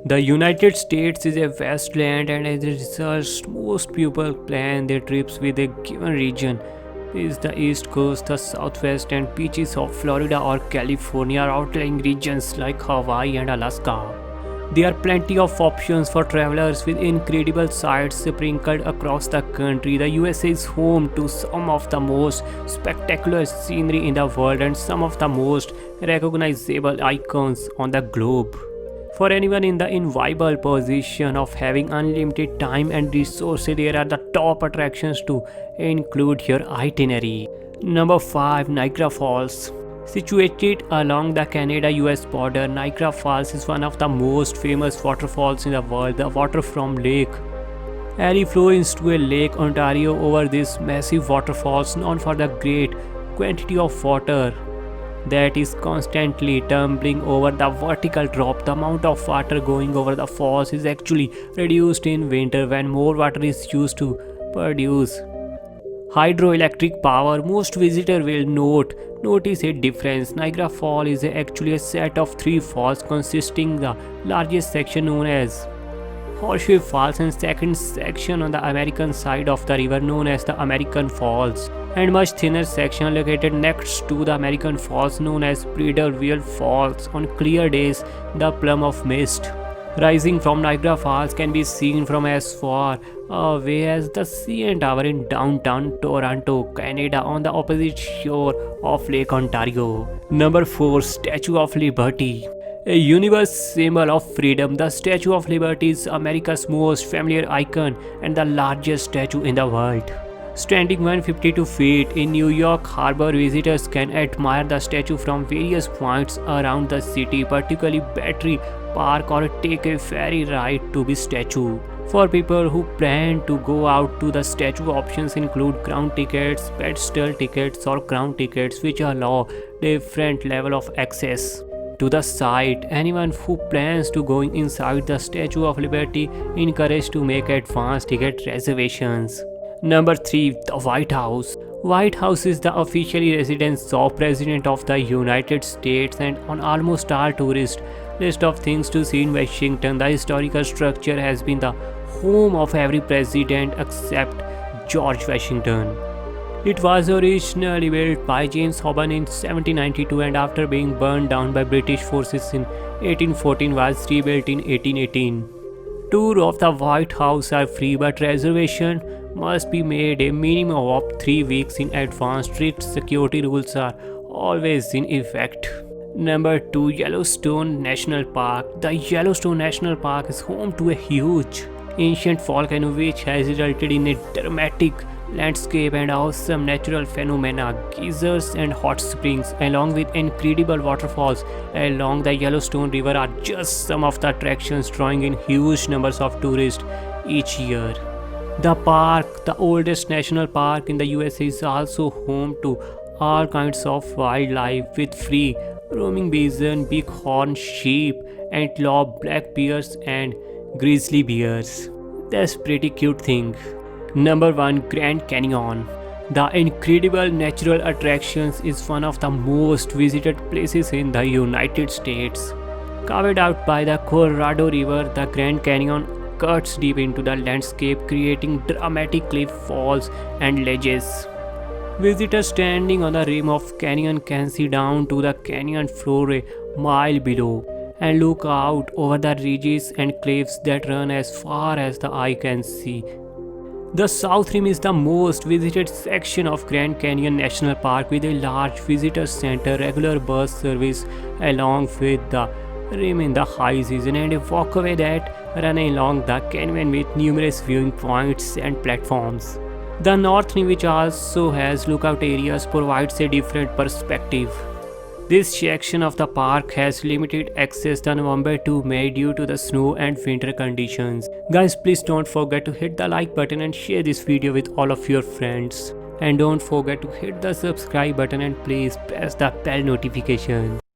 The United States is a vast land, and as a result, most people plan their trips with a given region. Is the East Coast, the Southwest, and beaches of Florida or California are outlying regions like Hawaii and Alaska. There are plenty of options for travelers with incredible sights sprinkled across the country. The USA is home to some of the most spectacular scenery in the world and some of the most recognizable icons on the globe. For anyone in the enviable position of having unlimited time and resources, there are the top attractions to include your itinerary. Number 5. Niagara Falls. Situated along the Canada-US border, Niagara Falls is one of the most famous waterfalls in the world. The water from Lake Erie flows into a Lake Ontario over this massive waterfalls known for the great quantity of water that is constantly tumbling over the vertical drop. The amount of water going over the falls is actually reduced in winter when more water is used to produce hydroelectric power. Most visitors will notice a difference. Niagara Falls is actually a set of three falls consisting the largest section known as Horseshoe Falls and second section on the American side of the river known as the American Falls, and much thinner section located next to the American Falls known as Bridalveil Falls. On clear days, the plume of mist rising from Niagara Falls can be seen from as far away as the CN Tower in downtown Toronto, Canada, on the opposite shore of Lake Ontario. Number 4. Statue of Liberty. A universal symbol of freedom, the Statue of Liberty is America's most familiar icon and the largest statue in the world. Standing 152 feet in New York Harbor, visitors can admire the statue from various points around the city, particularly Battery Park, or take a ferry ride to the statue. For people who plan to go out to the statue, options include ground tickets, pedestal tickets, or ground tickets, which allow different level of access to the site. Anyone who plans to go inside the Statue of Liberty encouraged to make advance ticket reservations. Number 3. The White House. White House is the official residence of President of the United States and on almost all tourist list of things to see in Washington. The historical structure has been the home of every president except George Washington. It was originally built by James Hobson in 1792 and after being burned down by British forces in 1814 was rebuilt in 1818. Tours of the White House are free, but reservation must be made a minimum of 3 weeks in advance. Strict security rules are always in effect. Number 2. Yellowstone National Park. The Yellowstone National Park is home to a huge ancient volcano which has resulted in a dramatic landscape and awesome natural phenomena. Geysers and hot springs along with incredible waterfalls along the Yellowstone River are just some of the attractions drawing in huge numbers of tourists each year. The park, the oldest national park in the USA, is also home to all kinds of wildlife with free roaming bison, bighorn sheep, antelope, black bears and grizzly bears. That's pretty cute thing. Number 1. Grand Canyon. The incredible natural attractions is one of the most visited places in the United States. Carved out by the Colorado River, the Grand Canyon cuts deep into the landscape, creating dramatic cliff falls and ledges. Visitors standing on the rim of canyon can see down to the canyon floor a mile below and look out over the ridges and cliffs that run as far as the eye can see. The South Rim is the most visited section of Grand Canyon National Park with a large visitor center, regular bus service along with the rim in the high season, and a walkway that run along the canyon with numerous viewing points and platforms. The North Rim, which also has lookout areas, provides a different perspective. This section of the park has limited access from November to May due to the snow and winter conditions. Guys, please don't forget to hit the like button and share this video with all of your friends. And don't forget to hit the subscribe button and please press the bell notification.